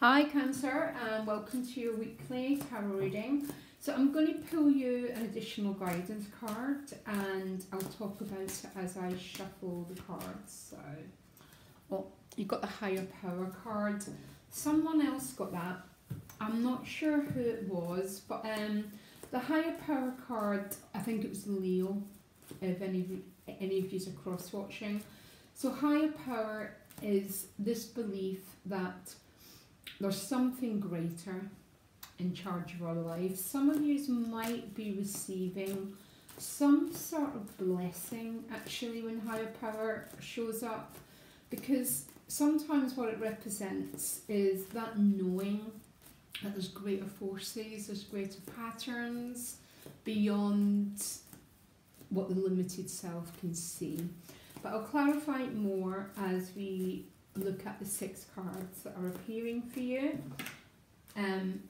Hi Cancer, and welcome to your weekly tarot reading. So I'm going to pull you an additional guidance card and I'll talk about it as I shuffle the cards. So, well, you got the Higher Power card. Someone else got that. I'm not sure who it was, but the Higher Power card, I think it was Leo, if any of you are cross-watching. So Higher Power is this belief that there's something greater in charge of our lives. Some of you might be receiving some sort of blessing actually when Higher Power shows up, because sometimes what it represents is that knowing that there's greater forces, there's greater patterns beyond what the limited self can see. But I'll clarify it more as we look at the 6 cards that are appearing for you, and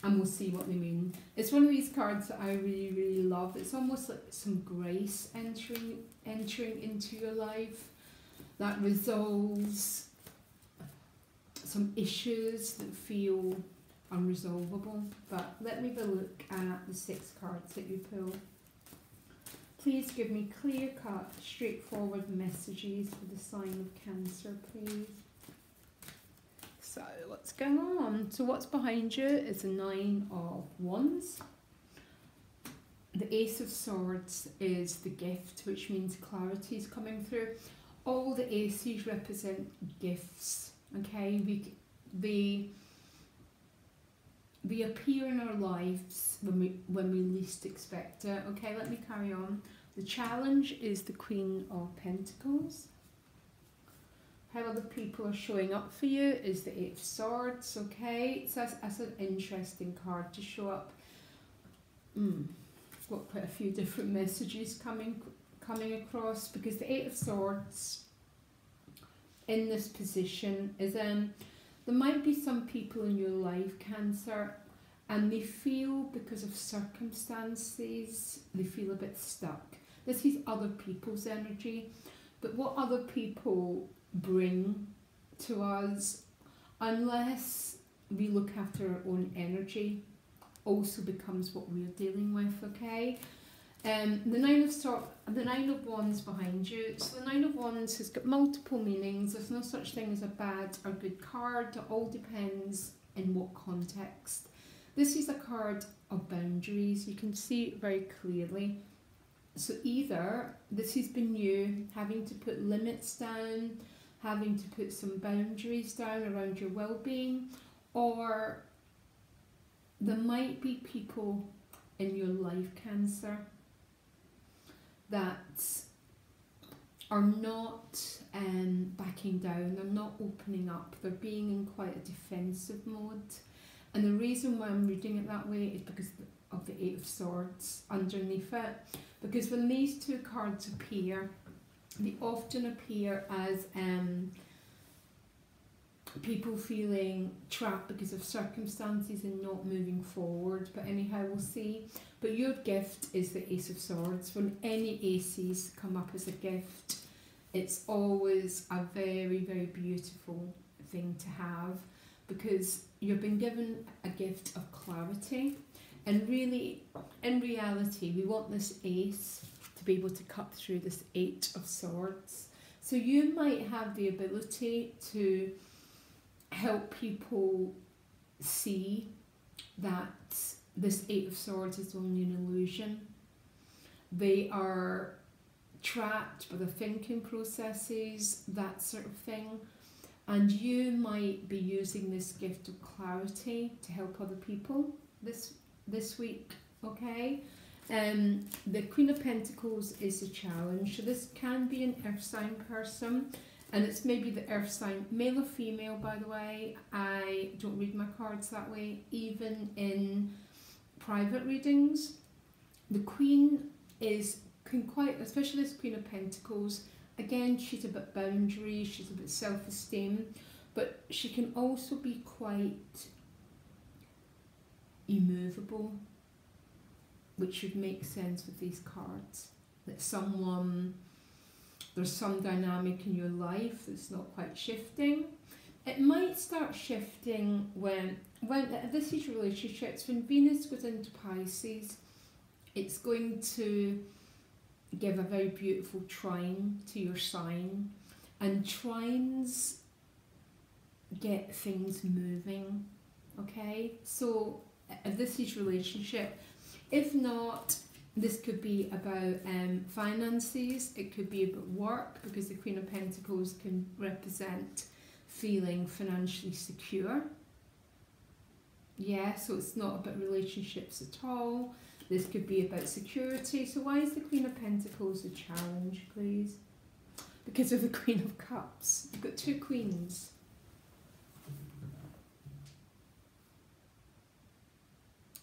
we'll see what they mean. It's one of these cards that I really love. It's almost like some grace entering into your life that resolves some issues that feel unresolvable. But let me have a look at the 6 cards that you pull. Please give me clear-cut, straightforward messages for the sign of Cancer, please. So, what's going on? So what's behind you is the 9 of Wands. The Ace of Swords is the gift, which means clarity is coming through. All the aces represent gifts, okay? They appear in our lives when we least expect it. Okay, let me carry on. The challenge is the Queen of Pentacles. How other people are showing up for you is the 8 of Swords. Okay, so that's an interesting card to show up. I've got quite a few different messages coming across, because the 8 of Swords in this position is there might be some people in your life, Cancer, and they feel, because of circumstances, they feel a bit stuck. This is other people's energy, but what other people bring to us, unless we look after our own energy, also becomes what we're dealing with, okay? The 9 of Wands behind you. So the 9 of Wands has got multiple meanings. There's no such thing as a bad or good card. It all depends in what context. This is a card of boundaries. You can see it very clearly. So either this has been you having to put limits down, having to put some boundaries down around your well-being, or there might be people in your life, Cancer, that are not backing down, they're not opening up, they're being in quite a defensive mode. And the reason why I'm reading it that way is because of the 8 of Swords underneath it. Because when these 2 cards appear, they often appear as people feeling trapped because of circumstances and not moving forward. But anyhow, we'll see. But your gift is the Ace of Swords. When any aces come up as a gift, it's always a very, very beautiful thing to have, because you've been given a gift of clarity. And really, in reality, we want this ace to be able to cut through this 8 of Swords. So you might have the ability to help people see that this 8 of Swords is only an illusion. They are trapped by the thinking processes, that sort of thing. And you might be using this gift of clarity to help other people this week, okay? The Queen of Pentacles is a challenge. So this can be an earth sign person, and it's maybe the earth sign, male or female, by the way. I don't read my cards that way, even in private readings. The Queen can quite, especially this Queen of Pentacles, again, she's a bit boundary, she's a bit self-esteem, but she can also be quite immovable, which should make sense with these cards. That there's some dynamic in your life that's not quite shifting, It might start shifting when this is relationships. When Venus goes into Pisces, it's going to give a very beautiful trine to your sign, and trines get things moving. Okay, so this is relationship. If not, this could be about finances. It could be about work, because the Queen of Pentacles can represent feeling financially secure. Yeah, so it's not about relationships at all. This could be about security. So why is the Queen of Pentacles a challenge, please? Because of the Queen of Cups. You've got two queens.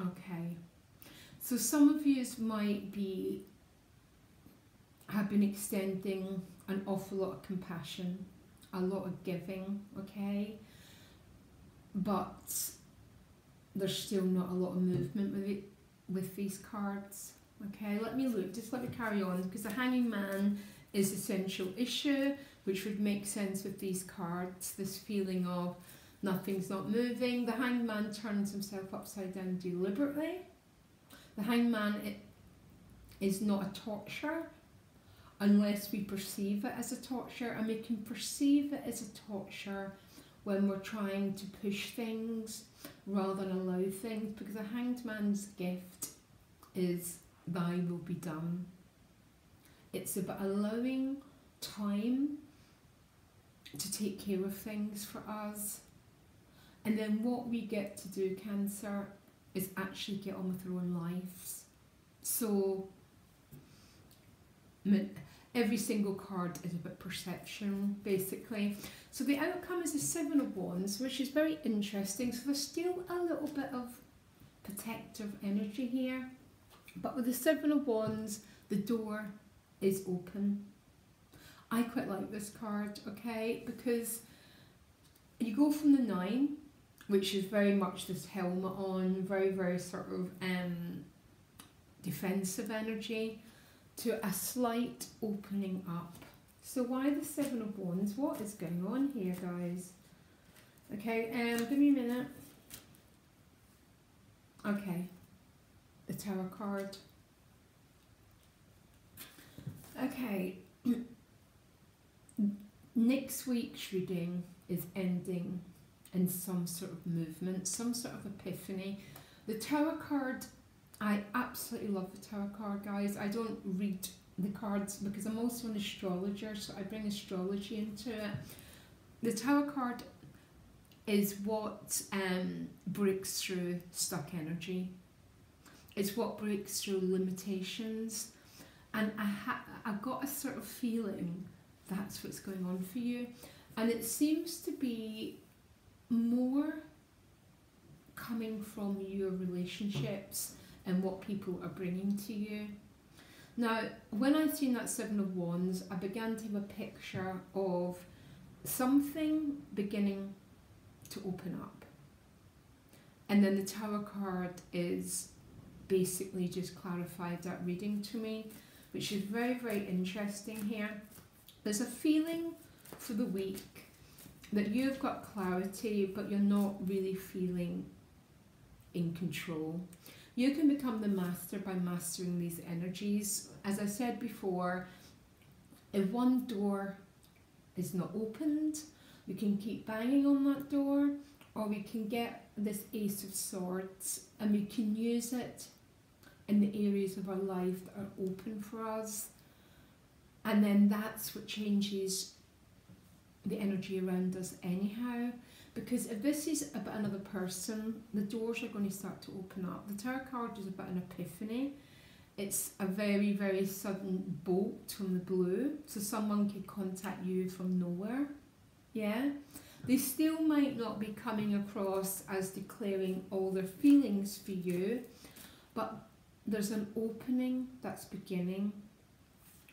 Okay. So some of you might have been extending an awful lot of compassion, a lot of giving, okay? But there's still not a lot of movement with these cards. Okay, let me look, just let me carry on, because the Hanging Man is essential issue, which would make sense with these cards, this feeling of nothing's not moving. The Hanged Man turns himself upside down deliberately. The Hanged Man is not a torture unless we perceive it as a torture, and we can perceive it as a torture when we're trying to push things rather than allow things, because the Hanged Man's gift is thy will be done. It's about allowing time to take care of things for us, and then what we get to do, Cancer, is actually get on with our own lives. So every single card is about perception, basically. So the outcome is the Seven of Wands, which is very interesting. So there's still a little bit of protective energy here, but with the Seven of Wands, the door is open. I quite like this card, okay, because you go from the Nine, which is very much this helmet on, very, very sort of defensive energy, to a slight opening up. So why the Seven of Wands? What is going on here, guys? Okay, give me a minute. Okay, the Tower card. Okay, next week's reading is ending in some sort of movement, some sort of epiphany. The Tower card, I absolutely love the Tower card, guys. I don't read the cards because I'm also an astrologer, so I bring astrology into it. The Tower card is what breaks through stuck energy. It's what breaks through limitations. And I got a sort of feeling that's what's going on for you. And it seems to be more coming from your relationships and what people are bringing to you. Now, when I seen that Seven of Wands, I began to have a picture of something beginning to open up. And then the Tower card is basically just clarified that reading to me, which is very, very interesting here. There's a feeling for the week that you've got clarity, but you're not really feeling in control. You can become the master by mastering these energies. As I said before, if one door is not opened, we can keep banging on that door, or we can get this Ace of Swords and we can use it in the areas of our life that are open for us. And then that's what changes the energy around us anyhow. Because if this is about another person, the doors are going to start to open up. The Tower card is about an epiphany. It's a very, very sudden bolt from the blue. So someone could contact you from nowhere. Yeah? They still might not be coming across as declaring all their feelings for you, but there's an opening that's beginning.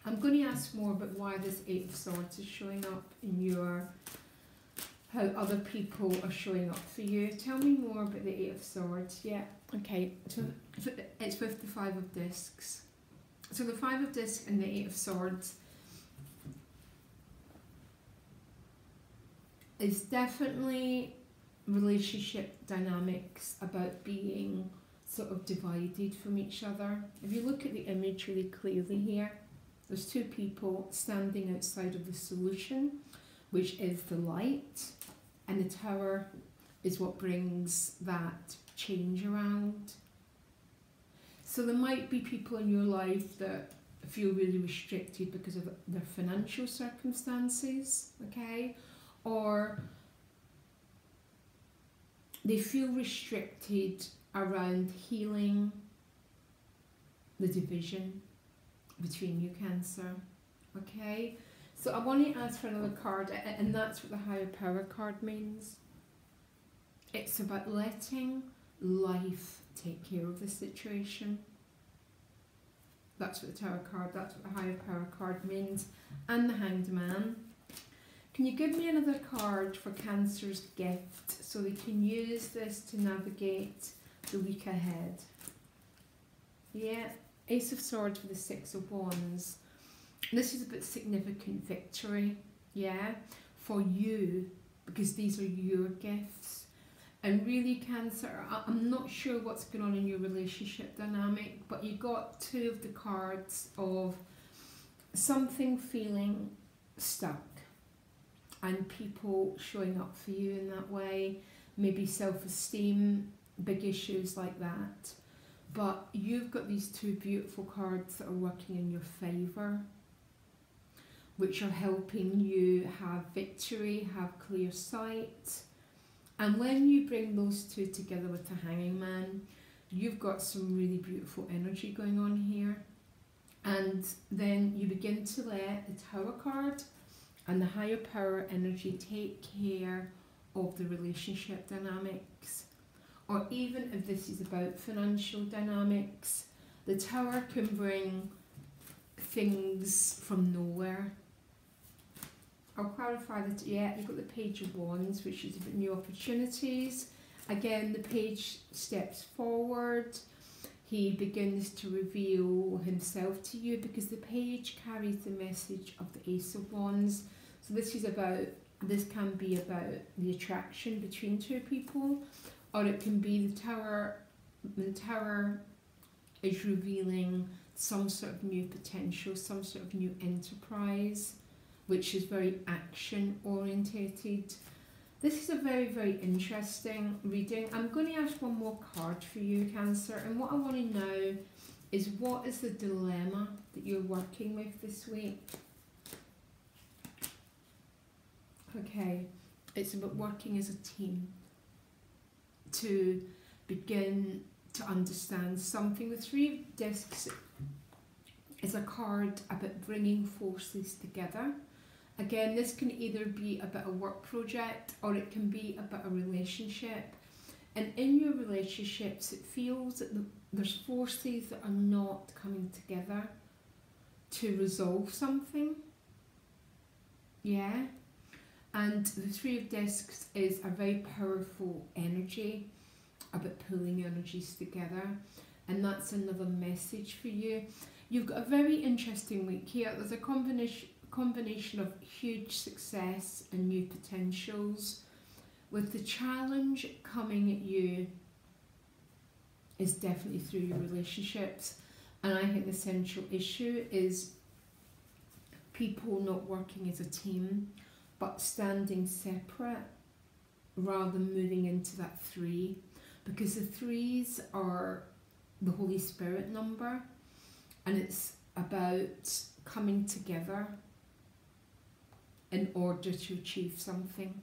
I'm going to ask more about why this Eight of Swords is showing up in your, how other people are showing up for you. Tell me more about the Eight of Swords. Yeah, okay, so it's with the Five of Discs. So the Five of Discs and the Eight of Swords It's definitely relationship dynamics about being sort of divided from each other. If you look at the image really clearly here, there's two people standing outside of the solution, which is the light, and the tower is what brings that change around. So there might be people in your life that feel really restricted because of their financial circumstances, okay? Or they feel restricted around healing the division between you, Cancer, okay? So I want to ask for another card, and that's what the Higher Power card means. It's about letting life take care of the situation. That's what the Tower card, that's what the Higher Power card means. And the Hanged Man. Can you give me another card for Cancer's gift so they can use this to navigate the week ahead? Yeah, Ace of Swords for the Six of Wands. This is about significant victory, yeah, for you, because these are your gifts. And really, Cancer, I'm not sure what's going on in your relationship dynamic, but you got two of the cards of something feeling stuck and people showing up for you in that way, maybe self-esteem, big issues like that. But you've got these two beautiful cards that are working in your favour, which are helping you have victory, have clear sight. And when you bring those two together with the Hanging Man, you've got some really beautiful energy going on here. And then you begin to let the Tower card and the Higher Power energy take care of the relationship dynamics. Or even if this is about financial dynamics, the Tower can bring things from nowhere. I'll clarify that, yeah, you've got the Page of Wands, which is about new opportunities. Again, the page steps forward. He begins to reveal himself to you because the page carries the message of the Ace of Wands. So this can be about the attraction between two people, or it can be the Tower. The Tower is revealing some sort of new potential, some sort of new enterprise, which is very action orientated. This is a very, very interesting reading. I'm going to ask one more card for you, Cancer, and what I want to know is, what is the dilemma that you're working with this week? Okay, it's about working as a team to begin to understand something. The Three of Discs is a card about bringing forces together. Again, this can either be about a work project or it can be about a relationship. And in your relationships, it feels that there's forces that are not coming together to resolve something. Yeah? And the Three of Discs is a very powerful energy about pulling energies together. And that's another message for you. You've got a very interesting week here. There's a combination of huge success and new potentials, with the challenge coming at you is definitely through your relationships. And I think the central issue is people not working as a team but standing separate rather than moving into that three, because the threes are the Holy Spirit number, and it's about coming together in order to achieve something.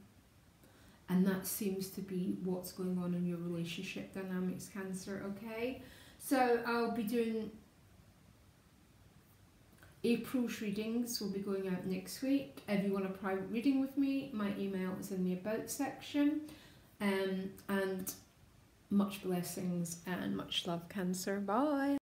And that seems to be what's going on in your relationship dynamics, Cancer, okay? So I'll be doing April's readings, will be going out next week. If you want a private reading with me, my email is in the About section. And much blessings and much love, Cancer. Bye.